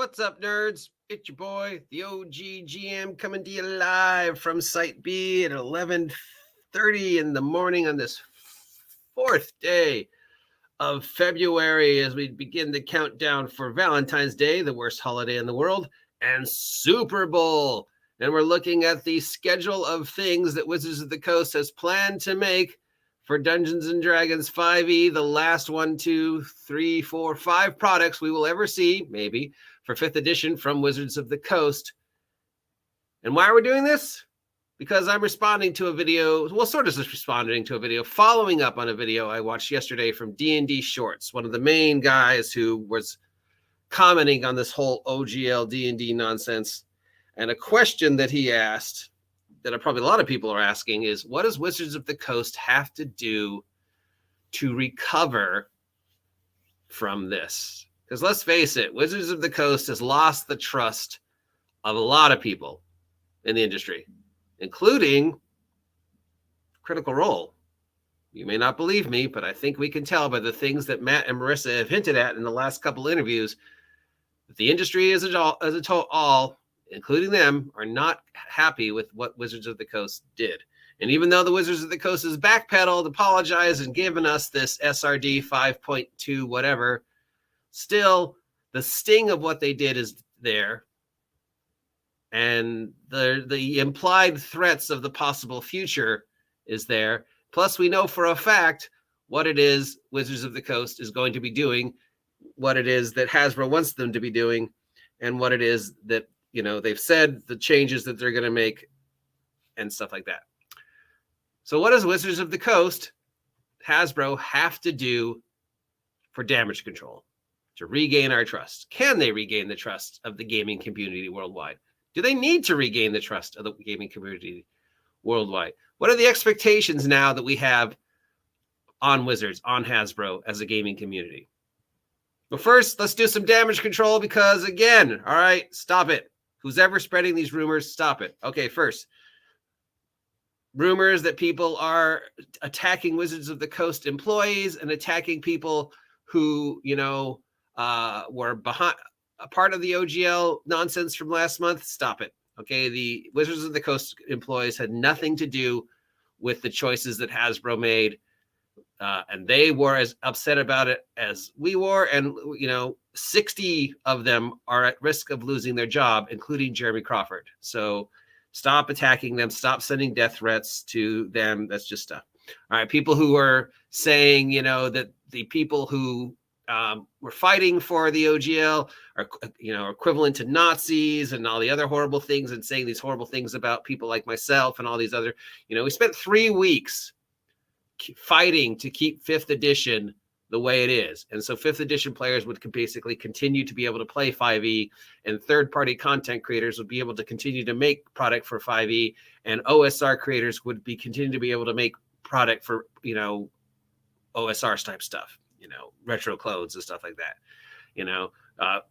What's up, nerds? It's your boy, the OGGM, coming to you live from Site B at 11:30 in the morning on this fourth day of February as we begin the countdown for Valentine's Day, the worst holiday in the world, and Super Bowl. And we're looking at the schedule of things that Wizards of the Coast has planned to make for Dungeons and Dragons 5e, the last 1, 2, 3, 4, 5 products we will ever see, maybe, for 5th edition from Wizards of the Coast. And why are we doing this? Because I'm responding to a video, well, sort of just responding to a video, following up on a video I watched yesterday from D&D Shorts, one of the main guys who was commenting on this whole OGL D&D nonsense. And a question that he asked, that probably a lot of people are asking, is what does Wizards of the Coast have to do to recover from this? Because let's face it, Wizards of the Coast has lost the trust of a lot of people in the industry, including Critical Role. You may not believe me, but I think we can tell by the things that Matt and Marissa have hinted at in the last couple interviews that the industry as a whole, including them, are not happy with what Wizards of the Coast did. And even though the Wizards of the Coast has backpedaled, apologized, and given us this SRD 5.2 whatever, still the sting of what they did is there. And the implied threats of the possible future is there. Plus, we know for a fact what it is Wizards of the Coast is going to be doing, what it is that Hasbro wants them to be doing, and what it is that, you know, they've said the changes that they're going to make and stuff like that. So what does Wizards of the Coast, Hasbro, have to do for damage control to regain our trust? Can they regain the trust of the gaming community worldwide? Do they need to regain the trust of the gaming community worldwide? What are the expectations now that we have on Wizards, on Hasbro as a gaming community? But first, let's do some damage control because, again, all right, stop it. Who's ever spreading these rumors, stop it. Okay, first, rumors that people are attacking Wizards of the Coast employees and attacking people who, you know, were behind a part of the OGL nonsense from last month. Stop it. Okay, the Wizards of the Coast employees had nothing to do with the choices that Hasbro made. And they were as upset about it as we were. And, you know, 60 of them are at risk of losing their job, including Jeremy Crawford. So stop attacking them. Stop sending death threats to them. That's just stuff. All right. People who are saying, you know, that the people who were fighting for the OGL are, you know, equivalent to Nazis and all the other horrible things, and saying these horrible things about people like myself and all these other, you know, we spent 3 weeks fighting to keep 5th edition the way it is. And so 5th edition players would basically continue to be able to play 5e, and third-party content creators would be able to continue to make product for 5e, and OSR creators would be continue to be able to make product for, you know, OSR type stuff, you know, retro clothes and stuff like that. You know,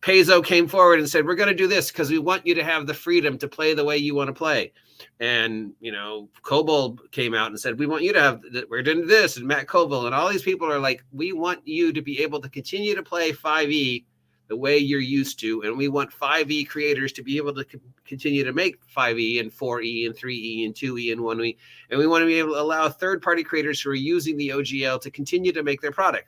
Paizo came forward and said, we're going to do this because we want you to have the freedom to play the way you want to play. And, you know, Kobold came out and said, we want you to have, we're doing this, and Matt Kobold and all these people are like, we want you to be able to continue to play 5e the way you're used to. And we want 5e creators to be able to continue to make 5e and 4e and 3e and 2e and 1e. And we want to be able to allow third-party creators who are using the OGL to continue to make their product.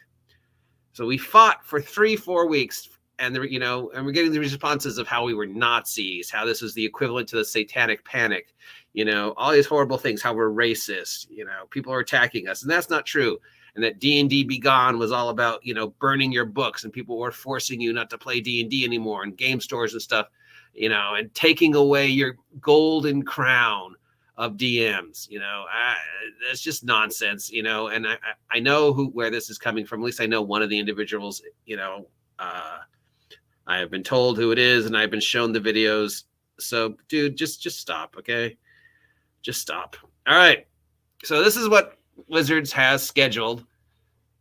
So we fought for 3-4 weeks, and you know, and we're getting the responses of how we were Nazis, how this is the equivalent to the Satanic Panic, you know, all these horrible things, how we're racist, you know, people are attacking us, and that's not true. And that D&D Be Gone was all about, you know, burning your books, and people were forcing you not to play D&D anymore, and game stores and stuff, you know, and taking away your golden crown of DMs, you know, that's just nonsense, you know. And I know where this is coming from. At least I know one of the individuals, you know. I have been told who it is, and I've been shown the videos. So, dude, just stop, okay? Just stop. All right. So this is what Wizards has scheduled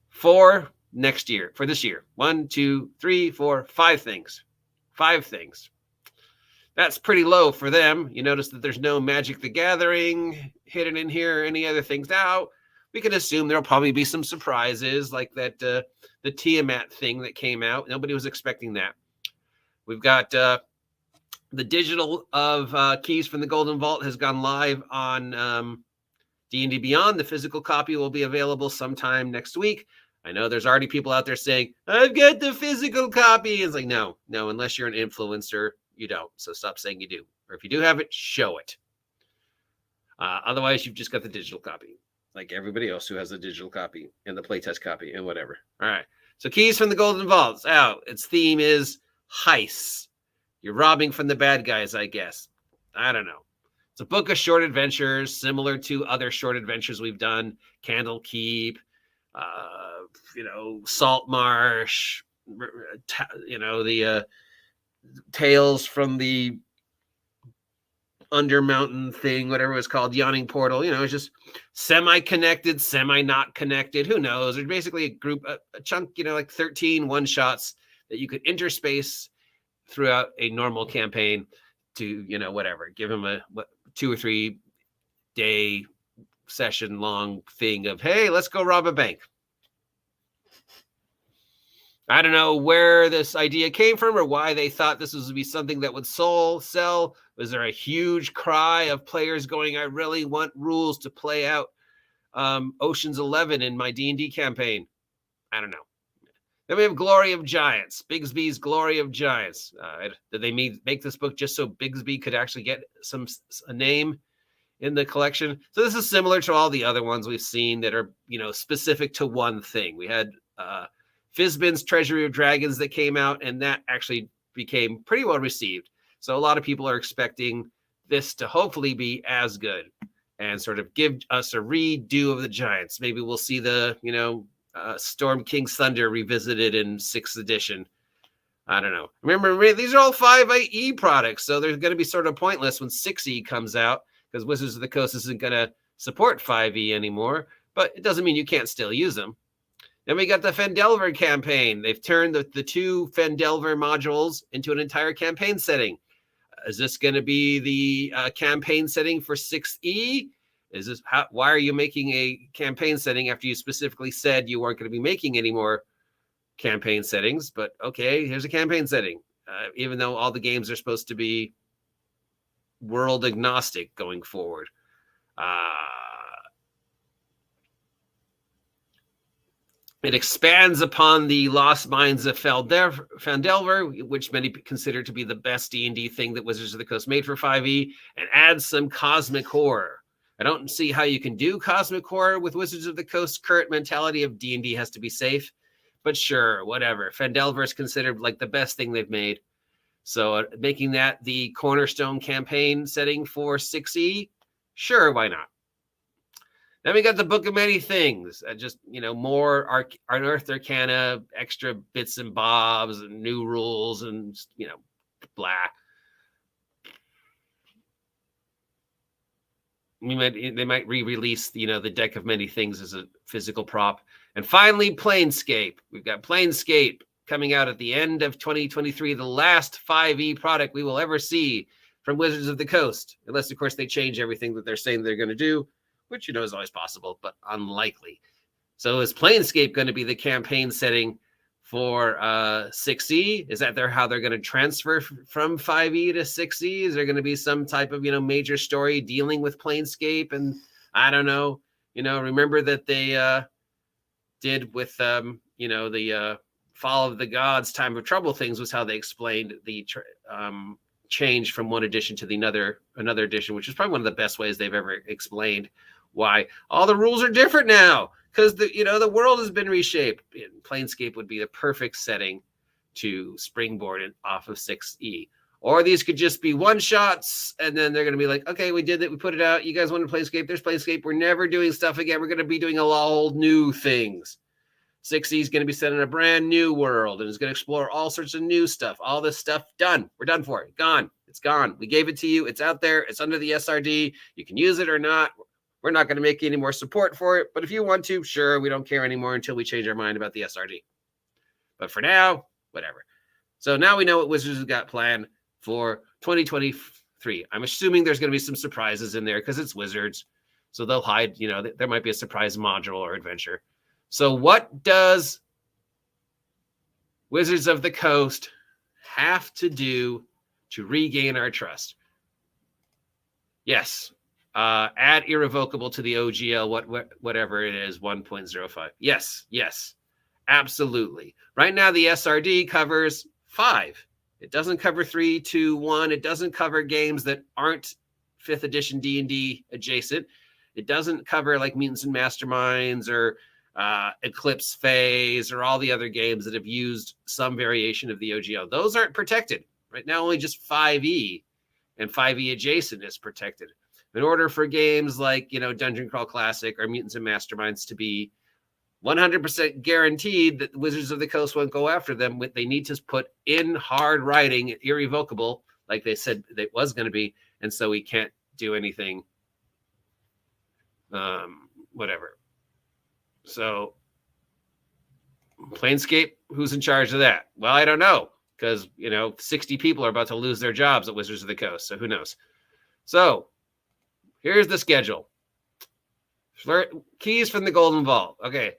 for next year, for this year. 1, 2, 3, 4, 5 things. 5 things. That's pretty low for them. You notice that there's no Magic the Gathering hidden in here or any other things. Now, we can assume there'll probably be some surprises like that the Tiamat thing that came out. Nobody was expecting that. We've got the digital of Keys from the Golden Vault has gone live on D&D Beyond. The physical copy will be available sometime next week. I know there's already people out there saying, I've got the physical copy. It's like, no, unless you're an influencer, you don't. So stop saying you do. Or if you do have it, show it. Otherwise, you've just got the digital copy, like everybody else who has the digital copy and the playtest copy and whatever. All right. So Keys from the Golden Vault's out. Its theme is heists. You're robbing from the bad guys, I guess. I don't know. It's a book of short adventures, similar to other short adventures we've done. Candlekeep, Salt Marsh, the Tales from the Undermountain thing, whatever it was called, Yawning Portal. It's just semi-connected, semi-not connected. Who knows? There's basically a group, a chunk, like 13 one-shots that you could interspace throughout a normal campaign to, whatever. Give them a 2 or 3 day session long thing of, hey, let's go rob a bank. I don't know where this idea came from or why they thought this was to be something that would sell. Was there a huge cry of players going, I really want rules to play out Ocean's 11 in my D&D campaign? I don't know. Then we have Glory of Giants, Bigsby's Glory of Giants. Did they make this book just so Bigsby could actually get a name in the collection? So this is similar to all the other ones we've seen that are, specific to one thing. We had Fizbin's Treasury of Dragons that came out, and that actually became pretty well received. So a lot of people are expecting this to hopefully be as good and sort of give us a redo of the Giants. Maybe we'll see the, Storm King's Thunder revisited in 6th edition. I don't know. Remember, these are all 5e products, so they're going to be sort of pointless when 6e comes out because Wizards of the Coast isn't going to support 5e anymore, but it doesn't mean you can't still use them. Then we got the Phandelver campaign. They've turned the 2 Phandelver modules into an entire campaign setting. Is this going to be the campaign setting for 6e? Why are you making a campaign setting after you specifically said you weren't going to be making any more campaign settings? But okay, here's a campaign setting, even though all the games are supposed to be world agnostic going forward. It expands upon the Lost Mines of Phandelver, which many consider to be the best D&D thing that Wizards of the Coast made for 5e, and adds some cosmic horror. I don't see how you can do cosmic horror with Wizards of the Coast's current mentality of D&D has to be safe, but sure, whatever. Phandelver is considered like the best thing they've made. So making that the cornerstone campaign setting for 6e, sure, why not? Then we got the Book of Many Things, just, more Unearthed Arcana, extra bits and bobs and new rules and, blah. They might re-release, the Deck of Many Things as a physical prop. And finally, Planescape. We've got Planescape coming out at the end of 2023, the last 5e product we will ever see from Wizards of the Coast, unless, of course, they change everything that they're saying they're going to do, which is always possible, but unlikely. So is Planescape going to be the campaign setting for 6e? Is that how they're going to transfer from 5e to 6e? Is there going to be some type of, major story dealing with Planescape? And I don't know, remember that they did with, the Fall of the Gods, Time of Trouble things was how they explained the change from one edition to the another edition, which is probably one of the best ways they've ever explained why all the rules are different now, because the world has been reshaped. Planescape would be the perfect setting to springboard it off of 6e. Or these could just be one shots, and then they're going to be like, okay, we did it, we put it out. You guys want to Planescape? There's Planescape. We're never doing stuff again. We're going to be doing a lot of old new things. 6e is going to be set in a brand new world, and it's going to explore all sorts of new stuff. All this stuff done. We're done for it. Gone. It's gone. We gave it to you. It's out there. It's under the SRD. You can use it or not. We're not going to make any more support for it. But if you want to, sure, we don't care anymore until we change our mind about the SRD. But for now, whatever. So now we know what Wizards has got planned for 2023. I'm assuming there's going to be some surprises in there because it's Wizards. So they'll hide, there might be a surprise module or adventure. So what does Wizards of the Coast have to do to regain our trust? Yes. Add irrevocable to the OGL, whatever it is, 1.05. Yes, absolutely. Right now, the SRD covers 5. It doesn't cover 3, 2, 1. It doesn't cover games that aren't 5th edition D&D adjacent. It doesn't cover like Mutants and Masterminds or Eclipse Phase or all the other games that have used some variation of the OGL. Those aren't protected. Right now, only just 5e and 5e adjacent is protected. In order for games like, Dungeon Crawl Classic or Mutants and Masterminds to be 100% guaranteed that Wizards of the Coast won't go after them, they need to put in hard writing irrevocable, like they said it was going to be, and so we can't do anything, whatever. So, Planescape, who's in charge of that? Well, I don't know, because, 60 people are about to lose their jobs at Wizards of the Coast, so who knows? So, here's the schedule. Keys from the Golden Vault. Okay.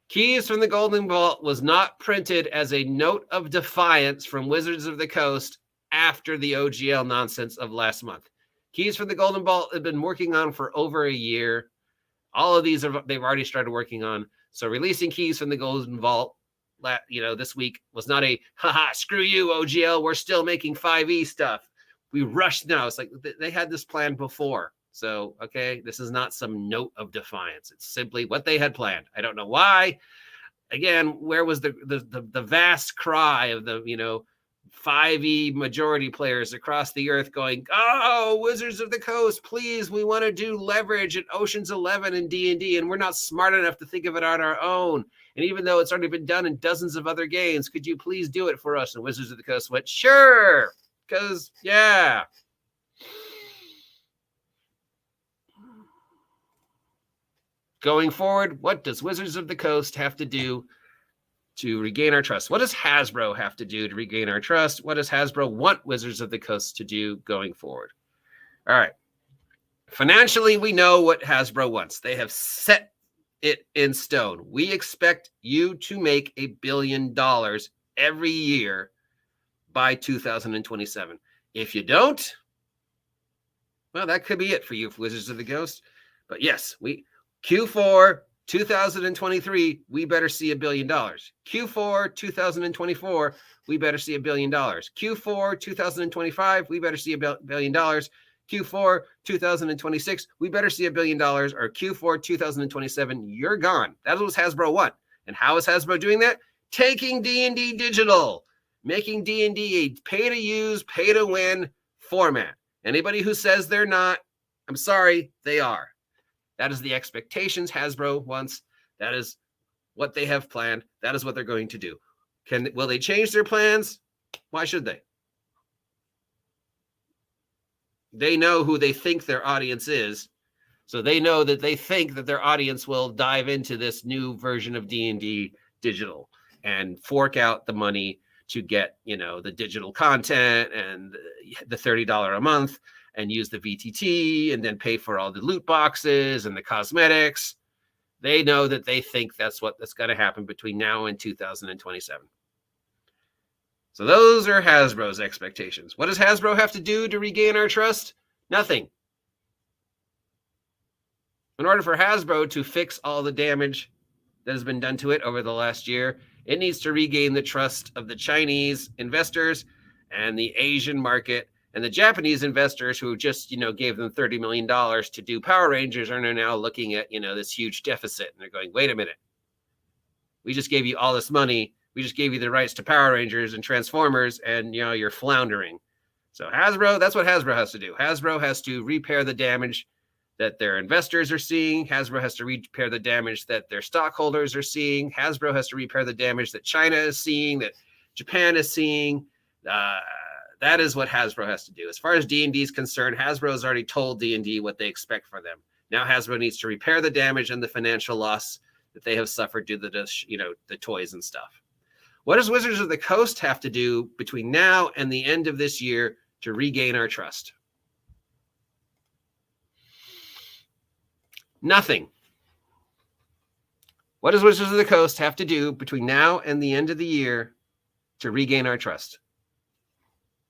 Keys from the Golden Vault was not printed as a note of defiance from Wizards of the Coast after the OGL nonsense of last month. Keys from the Golden Vault have been working on for over a year. All of these they've already started working on. So releasing Keys from the Golden Vault, this week was not a, haha, screw you, OGL, we're still making 5e stuff. We rushed now. It's like they had this plan before. So, okay, this is not some note of defiance. It's simply what they had planned. I don't know why. Again, where was the vast cry of the, 5e majority players across the earth going, oh, Wizards of the Coast, please, we want to do leverage at Ocean's 11 and D&D, and we're not smart enough to think of it on our own. And even though it's already been done in dozens of other games, could you please do it for us? And Wizards of the Coast went, sure, because, yeah. Going forward, what does Wizards of the Coast have to do to regain our trust? What does Hasbro have to do to regain our trust? What does Hasbro want Wizards of the Coast to do going forward? All right. Financially, we know what Hasbro wants. They have set it in stone. We expect you to make $1 billion every year by 2027. If you don't, well, that could be it for you, Wizards of the Coast. But yes, Q4 2023, we better see $1 billion. Q4 2024, we better see $1 billion. Q4 2025, we better see $1 billion. Q4 2026, we better see $1 billion. Or Q4 2027, you're gone. That was Hasbro want. And how is Hasbro doing that? Taking D&D digital, making D&D a pay-to-use, pay-to-win format. Anybody who says they're not, I'm sorry, they are. That is the expectations Hasbro wants. That is what they have planned. That is what they're going to do. Will they change their plans? Why should they? They know who they think their audience is. So they know that they think that their audience will dive into this new version of D&D digital and fork out the money to get, the digital content and the $30 a month and use the VTT and then pay for all the loot boxes and the cosmetics. They know that they think that's going to happen between now and 2027. So those are Hasbro's expectations. What does Hasbro have to do to regain our trust? Nothing. In order for Hasbro to fix all the damage that has been done to it over the last year, it needs to regain the trust of the Chinese investors and the Asian market. And the Japanese investors who just, gave them $30 million to do Power Rangers are now looking at, this huge deficit. And they're going, wait a minute. We just gave you all this money. We just gave you the rights to Power Rangers and Transformers, and, you're floundering. So Hasbro, that's what Hasbro has to do. Hasbro has to repair the damage that their investors are seeing. Hasbro has to repair the damage that their stockholders are seeing. Hasbro has to repair the damage that China is seeing, that Japan is seeing. That is what Hasbro has to do. As far as D&D is concerned, Hasbro has already told D&D what they expect for them. Now Hasbro needs to repair the damage and the financial loss that they have suffered due to the toys and stuff. What does Wizards of the Coast have to do between now and the end of this year to regain our trust? Nothing. What does Wizards of the Coast have to do between now and the end of the year to regain our trust?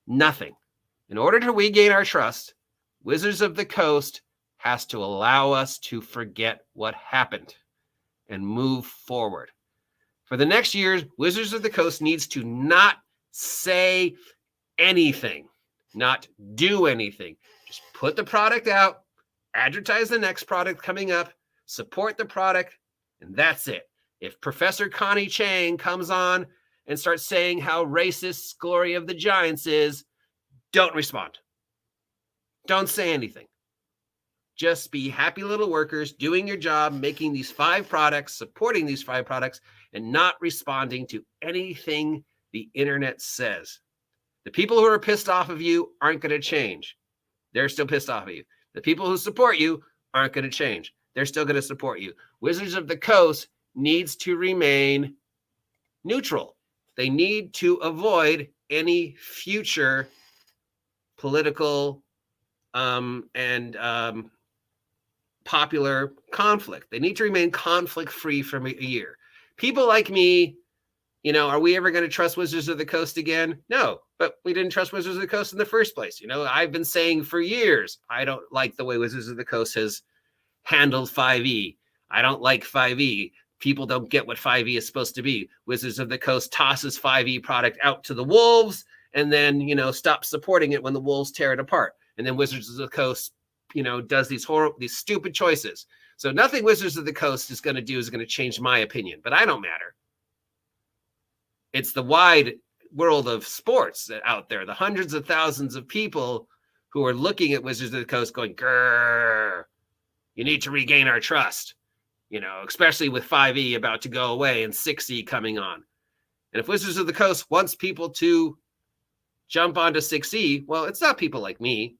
Nothing. In order to regain our trust, Wizards of the Coast has to allow us to forget what happened and move forward. For the next years, Wizards of the Coast needs to not say anything, not do anything. Just put the product out, advertise the next product coming up, support the product, and that's it. If Professor Connie Chang comes on and starts saying how racist Glory of the Giants is, don't respond. Don't say anything. Just be happy little workers doing your job, making these 5 products, supporting these 5 products, and not responding to anything the internet says. The people who are pissed off of you aren't going to change. They're still pissed off of you. The people who support you aren't going to change. They're still going to support you. Wizards of the Coast needs to remain neutral. They need to avoid any future political and popular conflict. They need to remain conflict-free for a year. People like me, are we ever going to trust Wizards of the Coast again? No, but we didn't trust Wizards of the Coast in the first place. I've been saying for years, I don't like the way Wizards of the Coast has handled 5e. I don't like 5e. People don't get what 5e is supposed to be. Wizards of the Coast tosses 5e product out to the wolves and then, stops supporting it when the wolves tear it apart. And then Wizards of the Coast, does these stupid choices. So nothing Wizards of the Coast is going to do is going to change my opinion, but I don't matter. It's the wide world of sports out there, the hundreds of thousands of people who are looking at Wizards of the Coast going, grrr, you need to regain our trust, especially with 5e about to go away and 6e coming on. And if Wizards of the Coast wants people to jump onto 6e, well, it's not people like me,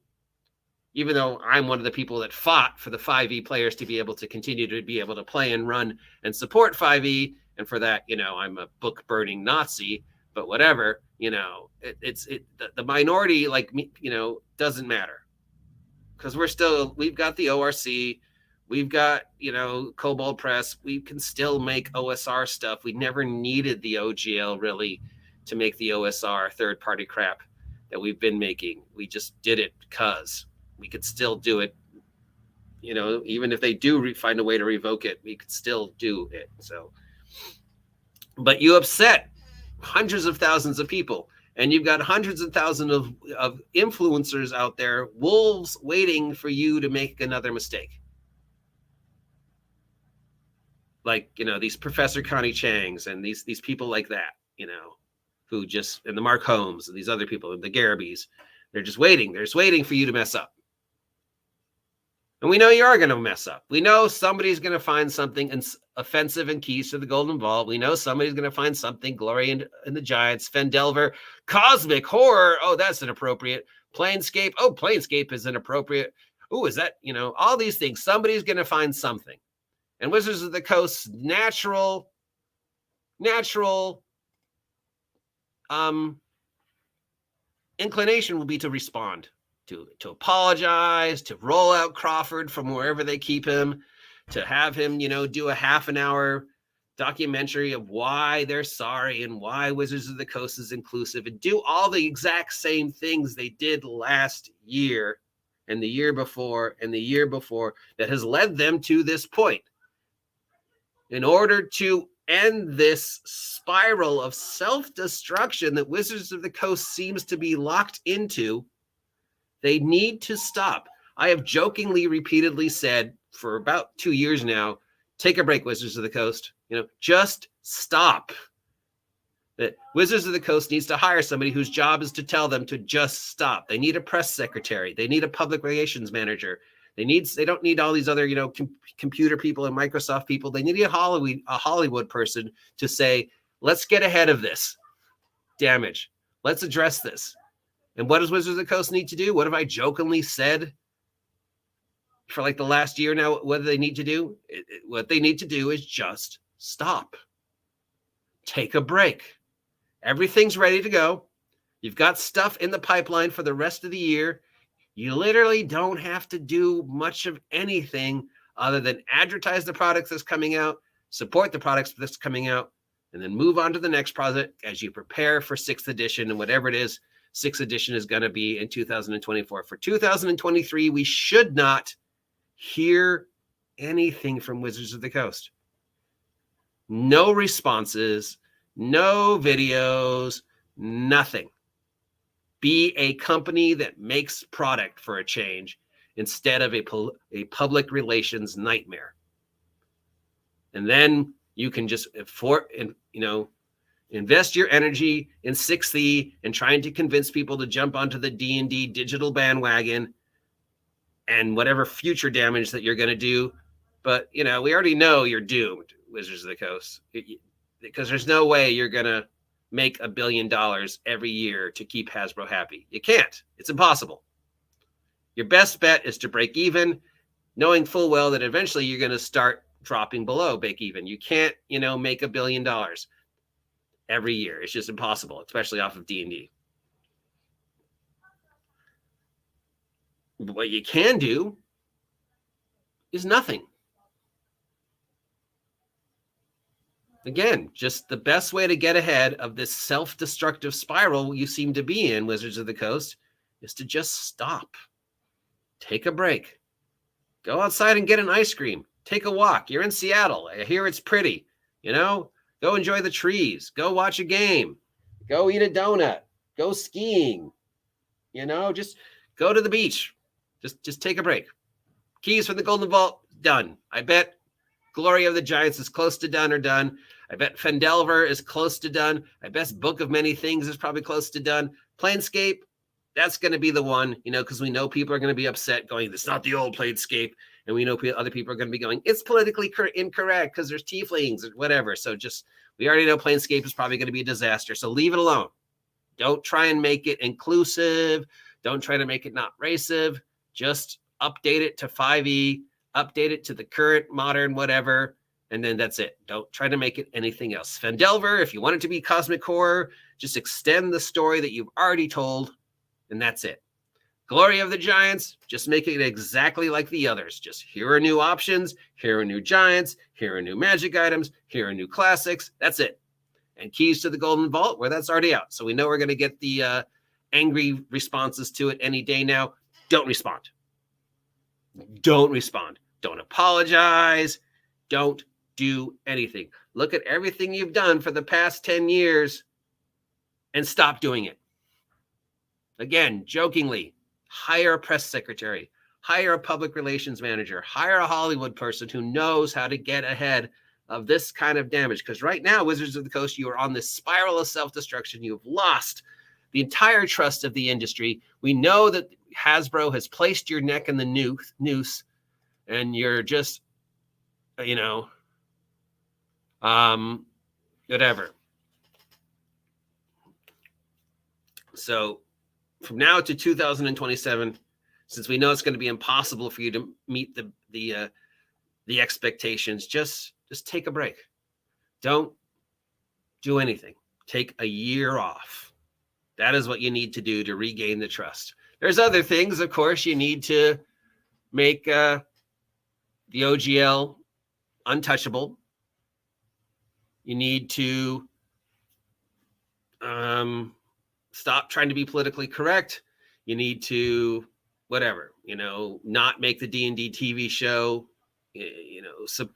even though I'm one of the people that fought for the 5e players to be able to continue to be able to play and run and support 5e. And for that, I'm a book burning Nazi, but whatever, the minority like me, doesn't matter, because we've got the ORC, we've got, Cobalt Press. We can still make OSR stuff. We never needed the OGL really to make the OSR third party crap that we've been making. We just did it because we could still do it. Even if they do find a way to revoke it, we could still do it. So, but you upset hundreds of thousands of people, and you've got hundreds of thousands of influencers out there, wolves waiting for you to make another mistake. Like, these Professor Connie Changs and these people like that, who just, and the Mark Holmes and these other people, and the Garabys, they're just waiting. They're just waiting for you to mess up. And we know you are going to mess up. We know somebody's going to find something offensive in Keys to the Golden Vault. We know somebody's going to find something Glory in the Giants, Fendelver, Cosmic Horror. Oh, that's inappropriate. Planescape. Oh, Planescape is inappropriate. Oh, is that, all these things. Somebody's going to find something. And Wizards of the Coast's natural inclination will be to respond. To apologize, to roll out Crawford from wherever they keep him, to have him, do a half an hour documentary of why they're sorry and why Wizards of the Coast is inclusive, and do all the exact same things they did last year and the year before and the year before that has led them to this point. In order to end this spiral of self-destruction that Wizards of the Coast seems to be locked into, they need to stop. I have jokingly repeatedly said for about 2 years now, take a break, Wizards of the Coast. Just stop. That Wizards of the Coast needs to hire somebody whose job is to tell them to just stop. They need a press secretary. They need a public relations manager. They don't need all these other, computer people and Microsoft people. They need a Hollywood person to say, let's get ahead of this damage. Let's address this. And what does Wizards of the Coast need to do? What have I jokingly said for like the last year now? What do they need to do? What they need to do is just stop. Take a break. Everything's ready to go. You've got stuff in the pipeline for the rest of the year. You literally don't have to do much of anything other than advertise the products that's coming out, support the products that's coming out, and then move on to the next project as you prepare for 6th edition and whatever it is 6th edition is going to be in 2024. For 2023, we should not hear anything from Wizards of the Coast. No responses, no videos, nothing. Be a company that makes product for a change instead of a public relations nightmare. And then you can just invest your energy in 6E and trying to convince people to jump onto the D&D digital bandwagon and whatever future damage that you're going to do. But, we already know you're doomed, Wizards of the Coast, because there's no way you're going to make $1 billion every year to keep Hasbro happy. You can't. It's impossible. Your best bet is to break even, knowing full well that eventually you're going to start dropping below break even. You can't, make $1 billion every year. It's just impossible, especially off of D&D. But what you can do is nothing. Again, just the best way to get ahead of this self-destructive spiral you seem to be in, Wizards of the Coast, is to just stop. Take a break. Go outside and get an ice cream. Take a walk. You're in Seattle. I hear it's pretty. Go enjoy the trees. Go watch a game. Go eat a donut. Go skiing. Just go to the beach. Just take a break. Keys from the Golden Vault, done. I bet Glory of the Giants is close to done or done. I bet Fendelver is close to done. I bet Book of Many Things is probably close to done. Planescape, that's going to be the one, because we know people are going to be upset going, it's not the old Planescape. And we know other people are going to be going, it's politically incorrect because there's tieflings or whatever. So we already know Planescape is probably going to be a disaster. So leave it alone. Don't try and make it inclusive. Don't try to make it not racist. Just update it to 5e. Update it to the current modern whatever, and then that's it. Don't try to make it anything else. Fendelver, if you want it to be cosmic horror, just extend the story that you've already told, and that's it. Glory of the Giants, just make it exactly like the others. Just here are new options, here are new giants, here are new magic items, here are new classics. That's it. And Keys to the Golden Vault, where that's already out. So we know we're going to get the angry responses to it any day now. Don't respond. Don't respond. Don't apologize. Don't do anything. Look at everything you've done for the past 10 years and stop doing it. Again, jokingly, hire a press secretary, hire a public relations manager, hire a Hollywood person who knows how to get ahead of this kind of damage. Because right now, Wizards of the Coast, you are on this spiral of self-destruction. You've lost the entire trust of the industry. We know that Hasbro has placed your neck in the noose, and you're just, whatever. So from now to 2027, since we know it's going to be impossible for you to meet the expectations, just take a break. Don't do anything. Take a year off. That is what you need to do to regain the trust. There's other things, of course. You need to make the OGL untouchable. You need to stop trying to be politically correct. You need to, whatever, not make the D&D TV show, so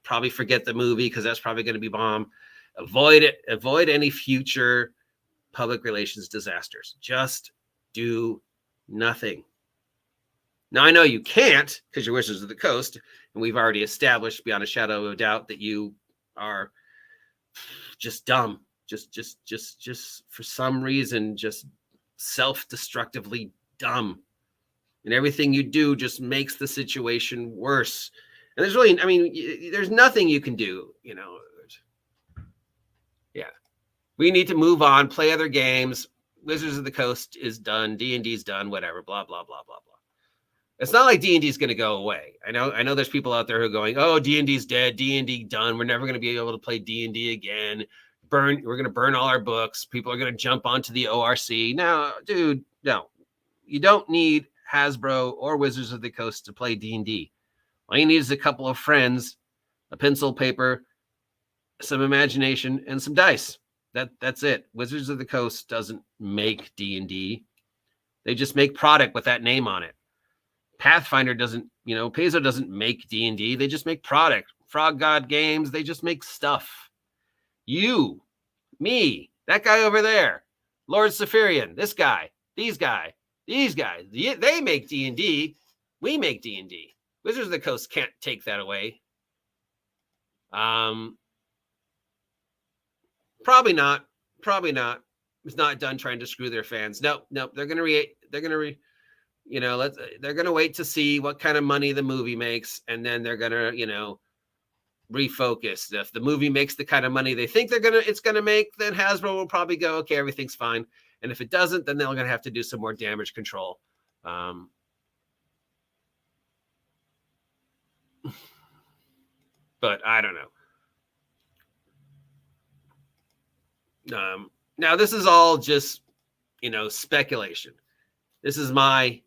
probably forget the movie because that's probably going to be bomb. Avoid it. Avoid any future public relations disasters. Just do nothing. Now, I know you can't because you're Wizards of the Coast, and we've already established beyond a shadow of a doubt that you are just dumb. Just for some reason, just self-destructively dumb. And everything you do just makes the situation worse. And there's really, there's nothing you can do, Yeah. We need to move on, play other games. Wizards of the Coast is done. D&D's done, whatever, blah, blah, blah, blah, blah. It's not like D&D is going to go away. I know there's people out there who are going, oh, D&D's dead, D&D done. We're never going to be able to play D&D again. We're going to burn all our books. People are going to jump onto the ORC. No, dude, no. You don't need Hasbro or Wizards of the Coast to play D&D. All you need is a couple of friends, a pencil, paper, some imagination, and some dice. That's it. Wizards of the Coast doesn't make D&D. They just make product with that name on it. Pathfinder doesn't, Paizo doesn't make D&D. They just make product. Frog God Games, they just make stuff. You, me, that guy over there, Lord Saphirian, this guy, these guys, they make D&D. We make D&D. Wizards of the Coast can't take that away. Probably not. It's not done trying to screw their fans. No, they're gonna wait to see what kind of money the movie makes, and then they're gonna, refocus. If the movie makes the kind of money they think it's gonna make, then Hasbro will probably go, okay, everything's fine. And if it doesn't, then they're gonna have to do some more damage control. But I don't know. Now this is all just, speculation. This is my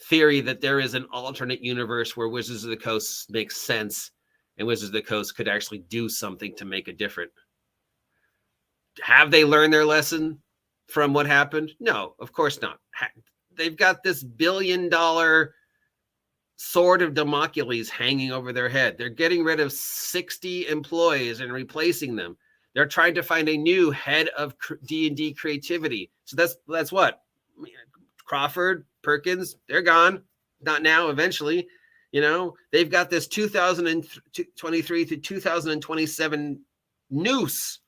theory that there is an alternate universe where Wizards of the Coast makes sense, and Wizards of the Coast could actually do something to make a difference. Have they learned their lesson from what happened? No, of course not. They've got this $1 billion sword of Damocles hanging over their head. They're getting rid of 60 employees and replacing them. They're trying to find a new head of D&D creativity. So that's what? Crawford, Perkins, they're gone. Not now, eventually. They've got this 2023 to 2027 noose.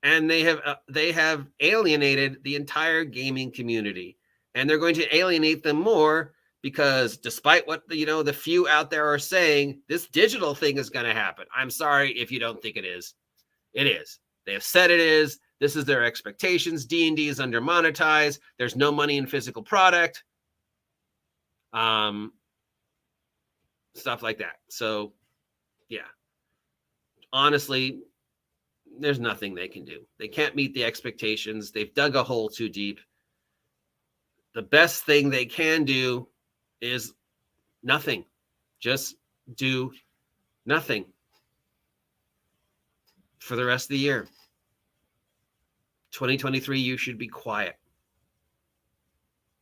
And they have alienated the entire gaming community. And they're going to alienate them more, because despite what the few out there are saying, this digital thing is going to happen. I'm sorry if you don't think it is. It is. They have said it is. This is their expectations. D&D is under monetized. There's no money in physical product. Stuff like that. So, yeah. Honestly, there's nothing they can do. They can't meet the expectations. They've dug a hole too deep. The best thing they can do is nothing. Just do nothing for the rest of the year. 2023, you should be quiet.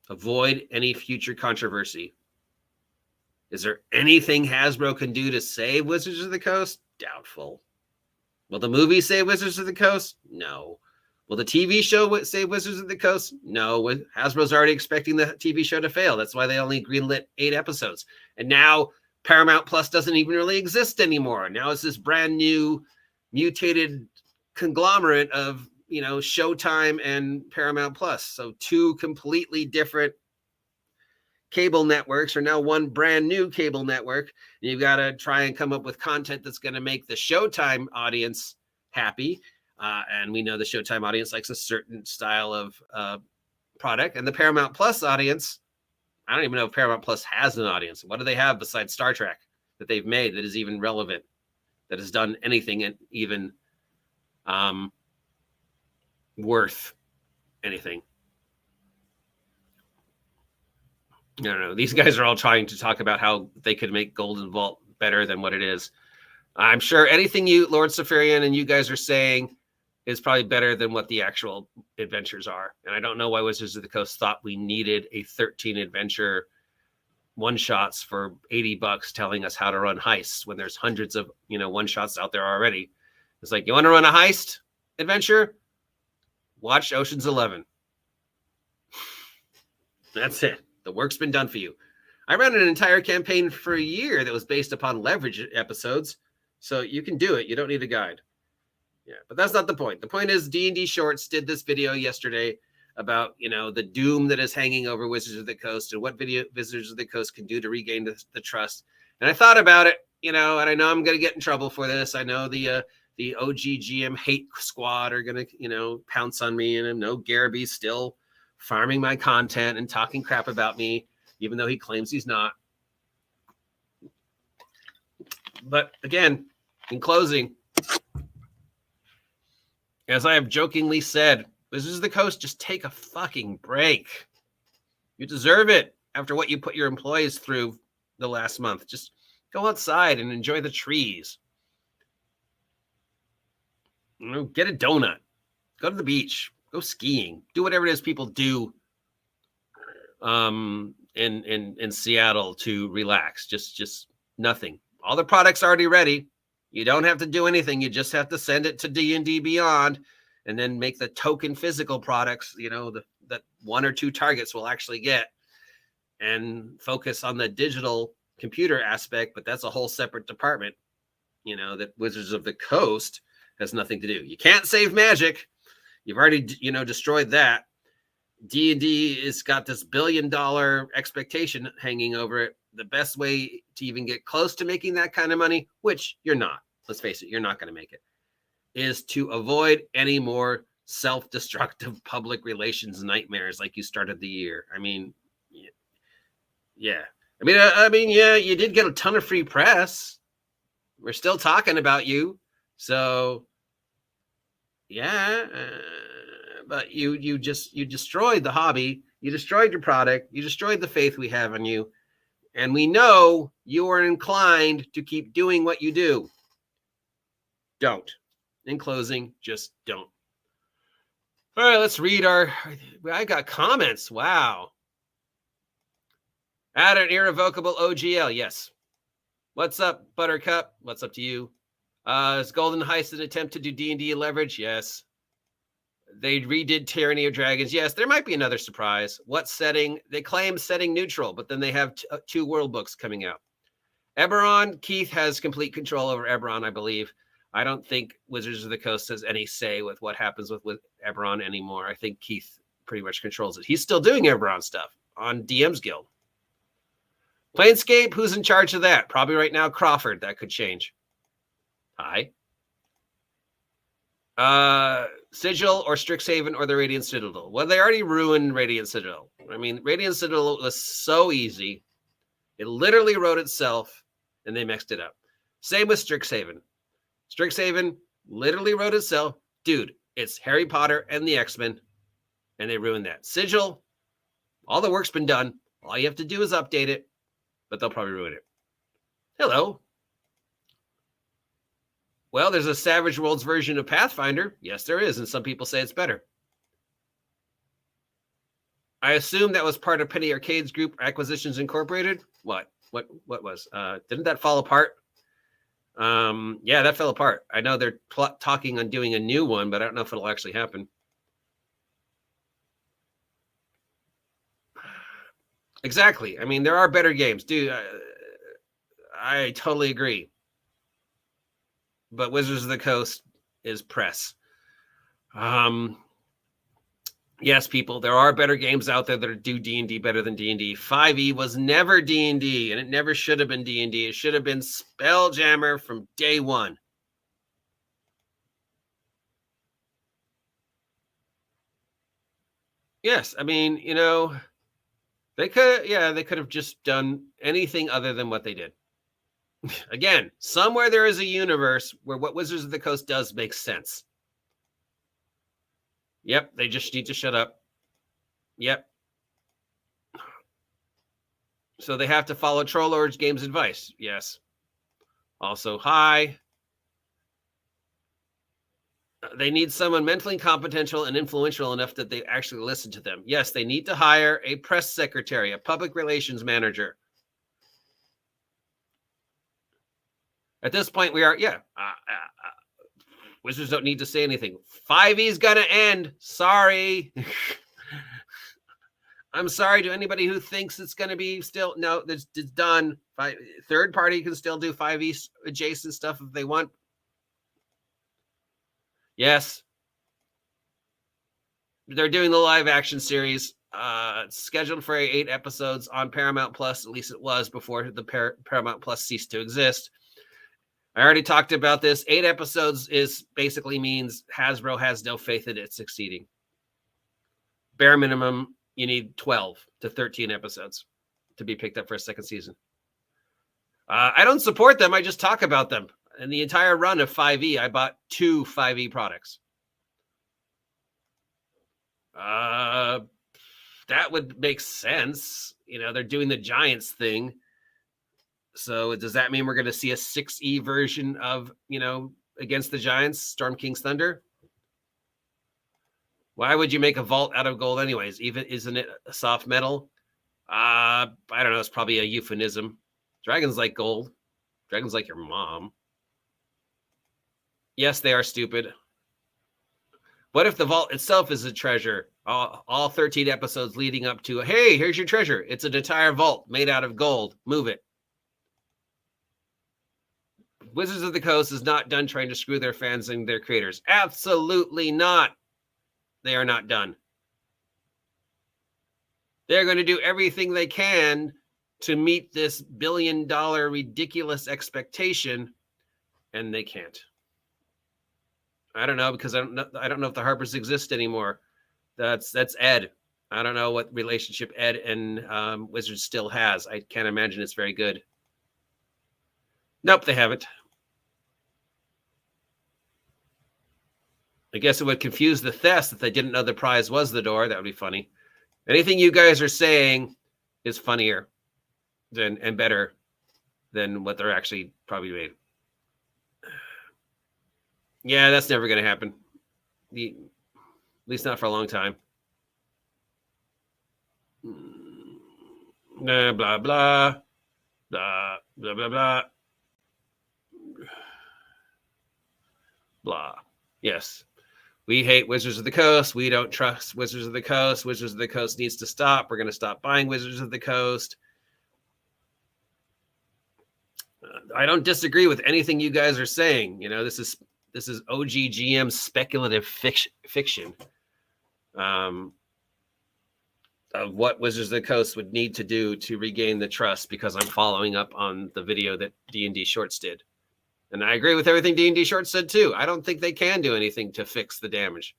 Avoid any future controversy. Is there anything Hasbro can do to save Wizards of the Coast? Doubtful. Will the movie save Wizards of the Coast? No. Will the TV show save Wizards of the Coast? No. Hasbro's already expecting the TV show to fail. That's why they only greenlit 8 episodes. And now Paramount Plus doesn't even really exist anymore. Now it's this brand new mutated conglomerate of, Showtime and Paramount Plus. So 2 completely different cable networks are now one brand new cable network. And you've got to try and come up with content that's going to make the Showtime audience happy. And we know the Showtime audience likes a certain style of product. And the Paramount Plus audience, I don't even know if Paramount Plus has an audience. What do they have besides Star Trek that they've made that is even relevant, that has done anything and even worth anything? I don't know. These guys are all trying to talk about how they could make Golden Vault better than what it is. I'm sure anything you, Lord Saphirian, and you guys are saying is probably better than what the actual adventures are. And I don't know why Wizards of the Coast thought we needed a 13 adventure one-shots for $80 telling us how to run heists when there's hundreds of, one-shots out there already. It's like, you want to run a heist adventure? Watch Ocean's 11. That's it. The work's been done for you. I ran an entire campaign for a year that was based upon leverage episodes. So you can do it. You don't need a guide. Yeah, but that's not the point. The point is D&D Shorts did this video yesterday about, the doom that is hanging over Wizards of the Coast and what Wizards of the Coast can do to regain the trust. And I thought about it, and I know I'm going to get in trouble for this. I know the OGGM hate squad are going to, pounce on me. And I know Garaby's still farming my content and talking crap about me, even though he claims he's not. But again, in closing, as I have jokingly said, Wizards of the Coast, just take a fucking break. You deserve it after what you put your employees through the last month. Just go outside and enjoy the trees. Get a donut, go to the beach, go skiing, do whatever it is people do in Seattle to relax. Just nothing. All the products already ready. You don't have to do anything. You just have to send it to D&D Beyond and then make the token physical products, that 1 or 2 targets will actually get, and focus on the digital computer aspect. But that's a whole separate department, that Wizards of the Coast has nothing to do. You can't save Magic. You've already, destroyed that. D&D has got this $1 billion expectation hanging over it. The best way to even get close to making that kind of money, which you're not, let's face it, you're not going to make it, is to avoid any more self-destructive public relations nightmares like you started the year. I mean, yeah. Yeah, you did get a ton of free press. We're still talking about you. So, yeah, but you destroyed the hobby. You destroyed your product. You destroyed the faith we have in you. And we know you are inclined to keep doing what you do. Don't. In closing, just don't. All right, let's read I got comments. Wow. Add an irrevocable OGL. Yes. What's up, Buttercup? What's up to you? Is Golden Heist an attempt to do D&D leverage? Yes. They redid Tyranny of Dragons. Yes, there might be another surprise. What setting? They claim setting neutral, but then they have 2 world books coming out. Eberron, Keith has complete control over Eberron, I believe. I don't think Wizards of the Coast has any say with what happens with Eberron anymore. I think Keith pretty much controls it. He's still doing Eberron stuff on DM's Guild. Planescape, who's in charge of that? Probably right now Crawford. That could change. Hi. Sigil or Strixhaven or the Radiant Citadel. Well, they already ruined Radiant Citadel. I mean, Radiant Citadel was so easy. It literally wrote itself, and they mixed it up. Same with Strixhaven. Strixhaven literally wrote itself. Dude, it's Harry Potter and the X-Men, and they ruined that. Sigil, all the work's been done. All you have to do is update it, but they'll probably ruin it. Hello. Well, there's a Savage Worlds version of Pathfinder. Yes, there is, and some people say it's better. I assume that was part of Penny Arcade's group Acquisitions Incorporated. What was? Didn't that fall apart? Yeah, that fell apart. I know they're talking on doing a new one, but I don't know if it'll actually happen. Exactly. I mean, there are better games, dude. I totally agree. But Wizards of the Coast is press. Yes, people, there are better games out there that do D&D better than D&D. 5e was never D&D, and it never should have been D&D. It should have been Spelljammer from day one. Yes, I mean, they could have just done anything other than what they did. Again, somewhere there is a universe where what Wizards of the Coast does makes sense. Yep, they just need to shut up. Yep. So they have to follow Troll Lord's Games advice. Yes. Also, hi. They need someone mentally competential and influential enough that they actually listen to them. Yes, they need to hire a press secretary, a public relations manager. At this point, we are, Wizards don't need to say anything. 5e is going to end. Sorry. I'm sorry to anybody who thinks it's going to be still. No, it's done. Third party can still do 5e adjacent stuff if they want. Yes. They're doing the live action series. It's scheduled for 8 episodes on Paramount Plus. At least it was before the Paramount Plus ceased to exist. I already talked about this. 8 episodes basically means Hasbro has no faith in it succeeding. Bare minimum, you need 12 to 13 episodes to be picked up for a second season. I don't support them. I just talk about them. In the entire run of 5e, I bought 2 5e products. That would make sense. They're doing the Giants thing. So does that mean we're going to see a 6e version of, against the Giants, Storm King's Thunder. Why would you make a vault out of gold anyways? Even isn't it a soft metal? I don't know. It's probably a euphemism. Dragons like gold. Dragons like your mom. Yes, they are stupid. What if the vault itself is a treasure? All 13 episodes leading up to, hey, here's your treasure. It's an entire vault made out of gold. Move it. Wizards of the Coast is not done trying to screw their fans and their creators. Absolutely not. They are not done. They're going to do everything they can to meet this billion-dollar ridiculous expectation, and they can't. I don't know, because I don't know if the Harpers exist anymore. That's Ed. I don't know what relationship Ed and Wizards still has. I can't imagine it's very good. Nope, they haven't. I guess it would confuse the theft if they didn't know the prize was the door. That would be funny. Anything you guys are saying is funnier and better than what they're actually probably made. Yeah, that's never going to happen. At least not for a long time. Blah, blah, blah. Blah, blah, blah, blah. Blah. Yes. We hate Wizards of the Coast. We don't trust Wizards of the Coast. Wizards of the Coast needs to stop. We're going to stop buying Wizards of the Coast. I don't disagree with anything you guys are saying. You know, this is OGGM speculative fiction of what Wizards of the Coast would need to do to regain the trust, because I'm following up on the video that D&D Shorts did. And I agree with everything D&D Shorts said too. I don't think they can do anything to fix the damage.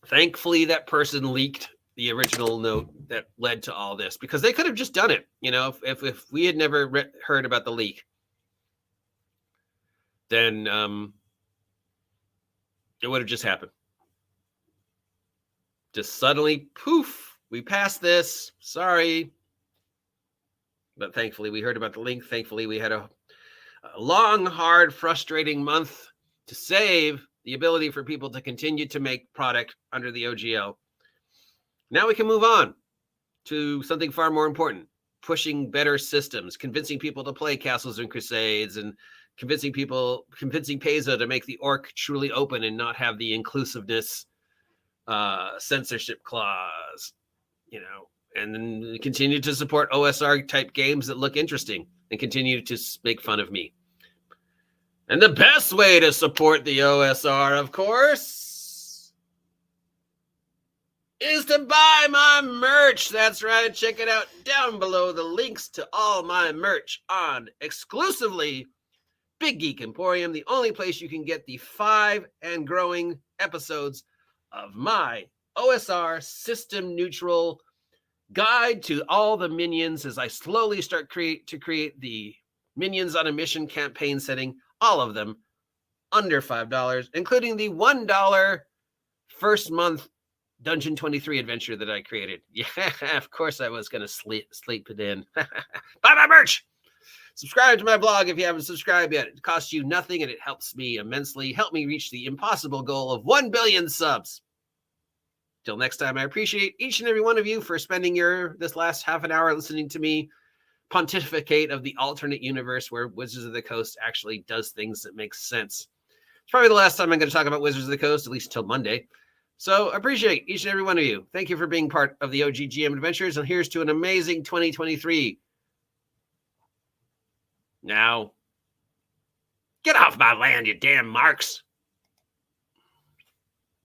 Thankfully, that person leaked the original note that led to all this, because they could have just done it. You know, if we had never heard about the leak, then it would have just happened. Just suddenly, poof, we passed this. Sorry. But thankfully, we heard about the link. Thankfully, we had a long, hard, frustrating month to save the ability for people to continue to make product under the OGL. Now we can move on to something far more important, pushing better systems, convincing people to play Castles and Crusades, and convincing Paizo to make the orc truly open and not have the inclusiveness censorship clause, you know. And then continue to support OSR type games that look interesting and continue to make fun of me. And the best way to support the OSR, of course, is to buy my merch. That's right. Check it out down below. The links to all my merch on exclusively Big Geek Emporium, the only place you can get the 5 and growing episodes of my OSR system neutral guide to all the minions as I slowly start to create the Minions on a Mission campaign setting, all of them under $5, including the $1 first month Dungeon 23 adventure that I created. Yeah, of course I was going to sleep it in. Buy my merch! Subscribe to my blog if you haven't subscribed yet. It costs you nothing and it helps me immensely. Help me reach the impossible goal of 1 billion subs. Till next time, I appreciate each and every one of you for spending this last half an hour listening to me pontificate of the alternate universe where Wizards of the Coast actually does things that make sense. It's probably the last time I'm going to talk about Wizards of the Coast, at least until Monday. So appreciate each and every one of you. Thank you for being part of the OGGM adventures, and here's to an amazing 2023. Now, get off my land, you damn marks.